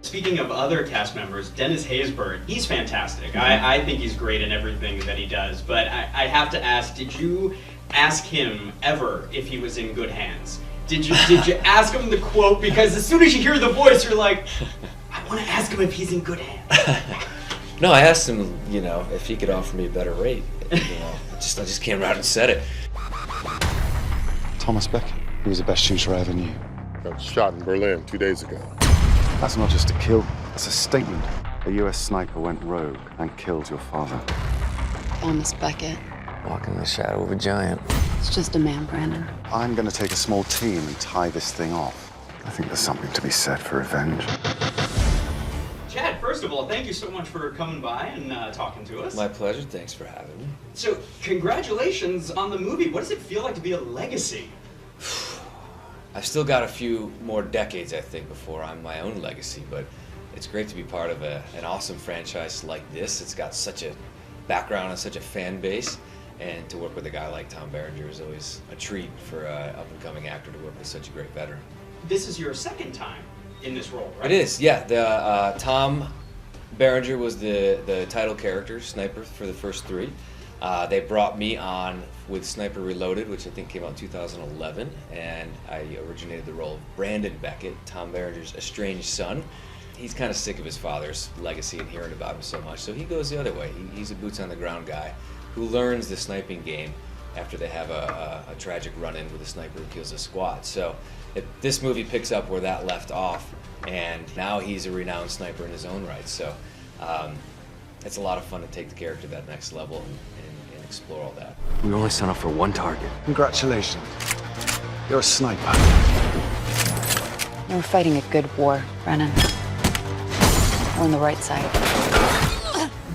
Speaking of other cast members, Dennis Haysbert, he's fantastic. I think he's great in everything that he does, but I have to ask, did you ask him ever if he was in good hands? Did you ask him the quote? Because as soon as you hear the voice, you're like, I want to ask him if he's in good hands. No, I asked him, if he could offer me a better rate. I just came around and said it. Thomas Beck, he was the best shooter I ever knew. I was shot in Berlin 2 days ago. That's not just a kill, that's a statement. A US sniper went rogue and killed your father. Thomas Beckett. Walking in the shadow of a giant. It's just a man, Brandon. I'm gonna take a small team and tie this thing off. I think there's something to be said for revenge. Chad, first of all, thank you so much for coming by and talking to us. My pleasure, thanks for having me. So, congratulations on the movie. What does it feel like to be a legacy? I've still got a few more decades, I think, before I'm my own legacy, but it's great to be part of an awesome franchise like this. It's got such a background and such a fan base, and to work with a guy like Tom Berenger is always a treat for an up-and-coming actor to work with such a great veteran. This is your second time in this role, right? It is, yeah. Tom Berenger was the title character, Sniper, for the first three. They brought me on with Sniper Reloaded, which I think came out in 2011, and I originated the role of Brandon Beckett, Tom Berenger's estranged son. He's kind of sick of his father's legacy and hearing about him so much, so he goes the other way. He's a boots-on-the-ground guy who learns the sniping game after they have a tragic run-in with a sniper who kills a squad. So this movie picks up where that left off, and now he's a renowned sniper in his own right. So it's a lot of fun to take the character to that next level and explore all that. We only signed up for one target. Congratulations. You're a sniper. We're fighting a good war, Brennan. We're on the right side.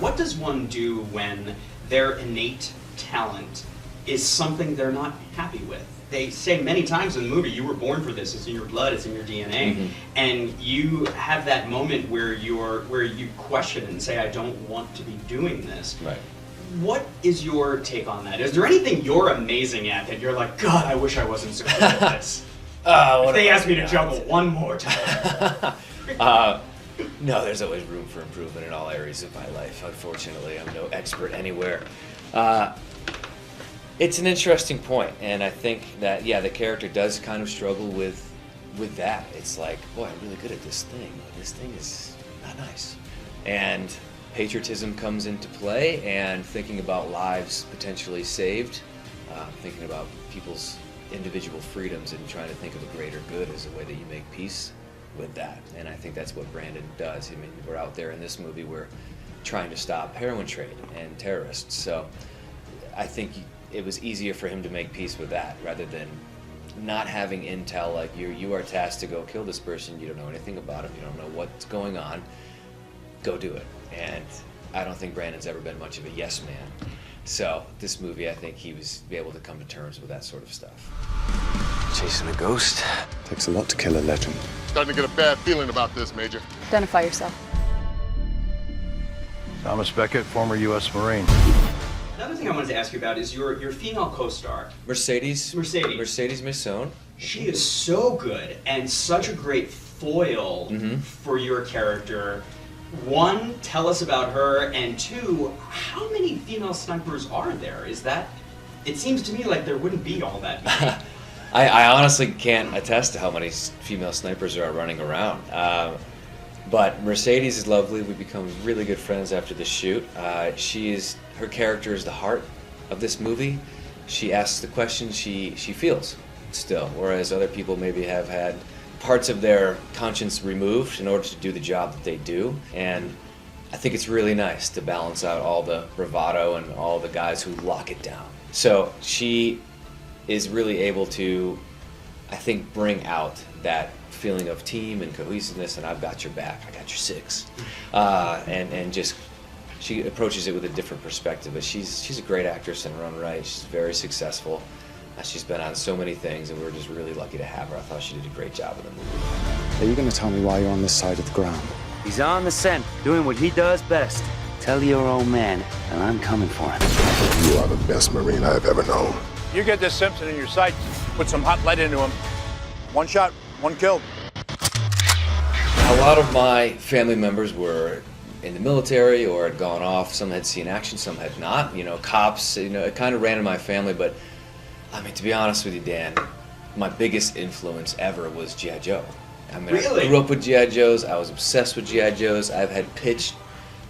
What does one do when their innate talent is something they're not happy with? They say many times in the movie, you were born for this, it's in your blood, it's in your DNA, and you have that moment where you question and say, I don't want to be doing this. Right. What is your take on that? Is there anything you're amazing at that you're like, God, I wish I wasn't so good at this? If they asked me to juggle one more time. No, there's always room for improvement in all areas of my life. Unfortunately, I'm no expert anywhere. It's an interesting point, and I think that, yeah, the character does kind of struggle with that. It's like, boy, I'm really good at this thing. This thing is not nice. And patriotism comes into play, and thinking about lives potentially saved, thinking about people's individual freedoms and trying to think of a greater good as a way that you make peace with that. And I think that's what Brandon does. I mean, we're out there in this movie, we're trying to stop heroin trade and terrorists. So I think it was easier for him to make peace with that rather than not having intel like you are tasked to go kill this person, you don't know anything about him, you don't know what's going on, go do it. And I don't think Brandon's ever been much of a yes man. So this movie, I think he was able to come to terms with that sort of stuff. Chasing a ghost? Takes a lot to kill a legend. Starting to get a bad feeling about this, Major. Identify yourself. Thomas Beckett, former U.S. Marine. Another thing I wanted to ask you about is your female co-star. Mercedes Mashon. She is so good and such a great foil for your character. One, tell us about her, and two, how many female snipers are there? It seems to me like there wouldn't be all that many. I honestly can't attest to how many female snipers are running around. But Mercedes is lovely. We become really good friends after the shoot. Her character is the heart of this movie. She asks the questions she feels still, whereas other people maybe have had parts of their conscience removed in order to do the job that they do. And I think it's really nice to balance out all the bravado and all the guys who lock it down. So she is really able to, I think, bring out that feeling of team and cohesiveness, and I've got your back, I got your six. And just, she approaches it with a different perspective. But she's a great actress in her own right. She's very successful. She's been on so many things, and we're just really lucky to have her. I thought she did a great job in the movie. Are you going to tell me why you're on this side of the ground? He's on the scent, doing what he does best. Tell your old man that I'm coming for him. You are the best Marine I've ever known. You get this Simpson in your sights, put some hot lead into him. One shot, one killed. A lot of my family members were in the military or had gone off. Some had seen action, some had not. You know, cops, you know, it kind of ran in my family. But, I mean, to be honest with you, Dan, my biggest influence ever was G.I. Joe. I mean, Really? I grew up with G.I. Joes. I was obsessed with G.I. Joes. I've had pitched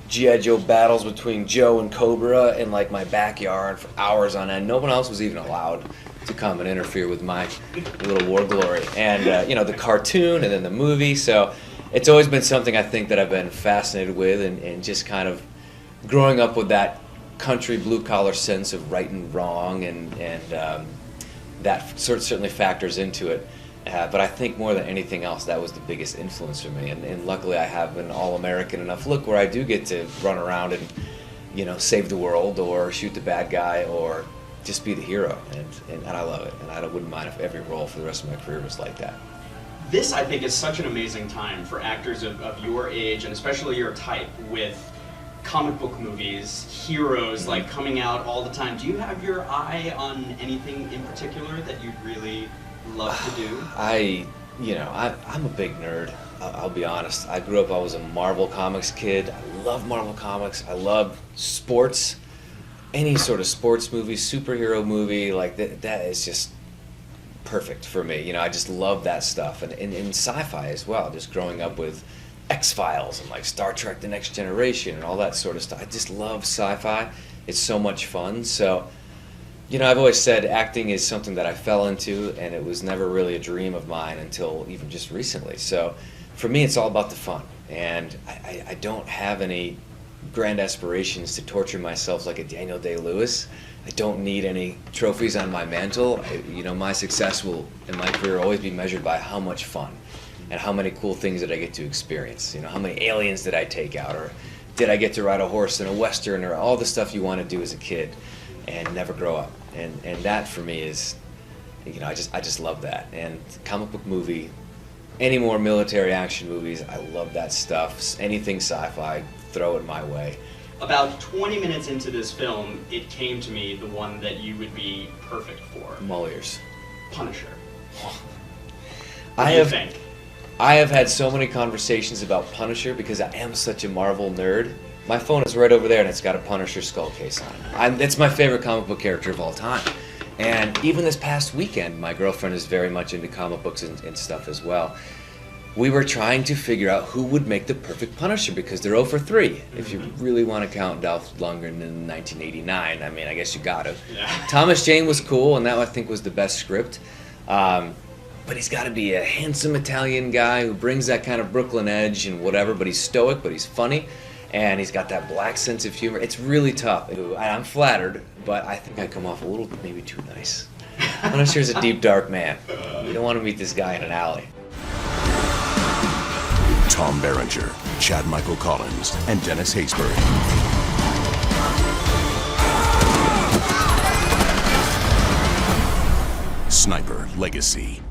G.I. Joe battles between Joe and Cobra in, like, my backyard for hours on end. No one else was even allowed to come and interfere with my little war glory. And, you know, the cartoon and then the movie. So it's always been something I think that I've been fascinated with, and just kind of growing up with that country blue-collar sense of right and wrong, and that certainly factors into it. But I think more than anything else, that was the biggest influence for me. And luckily I have an all-American enough look where I do get to run around and, you know, save the world or shoot the bad guy or just be the hero. And I love it. And I wouldn't mind if every role for the rest of my career was like that. This, I think, is such an amazing time for actors of your age, and especially your type, with comic book movies, heroes, like, coming out all the time. Do you have your eye on anything in particular that you'd really love to do? I'm a big nerd. I'll be honest. I grew up, I was a Marvel Comics kid. I love Marvel Comics. I love sports. Any sort of sports movie, superhero movie, like that is just perfect for me. You know, I just love that stuff. And sci-fi as well, just growing up with X-Files and like Star Trek The Next Generation and all that sort of stuff. I just love sci-fi. It's so much fun. So, you know, I've always said acting is something that I fell into, and it was never really a dream of mine until even just recently. So for me, it's all about the fun. And I don't have any grand aspirations to torture myself like a Daniel Day-Lewis. I don't need any trophies on my mantle. You know, my success will, in my career, always be measured by how much fun and how many cool things did I get to experience. You know, how many aliens did I take out, or did I get to ride a horse in a Western, or all the stuff you want to do as a kid and never grow up. And that for me is, you know, I just love that. And comic book movie, any more military action movies, I love that stuff. Anything sci-fi, throw it my way. About 20 minutes into this film, it came to me the one that you would be perfect for. I'm all ears. Punisher. I What do you think? I have had so many conversations about Punisher because I am such a Marvel nerd. My phone is right over there and it's got a Punisher skull case on it. It's my favorite comic book character of all time. And even this past weekend, my girlfriend is very much into comic books and stuff as well. We were trying to figure out who would make the perfect Punisher because they're 0 for 3. If you really want to count Dolph Lundgren in 1989, I mean, I guess you got to. Yeah. Thomas Jane was cool, and that I think was the best script. But he's got to be a handsome Italian guy who brings that kind of Brooklyn edge and whatever, but he's stoic, but he's funny, and he's got that black sense of humor. It's really tough. I'm flattered, but I think I come off a little maybe too nice. Punisher's a deep, dark man. You don't want to meet this guy in an alley. Tom Berenger, Chad Michael Collins, and Dennis Haysbert. Sniper Legacy.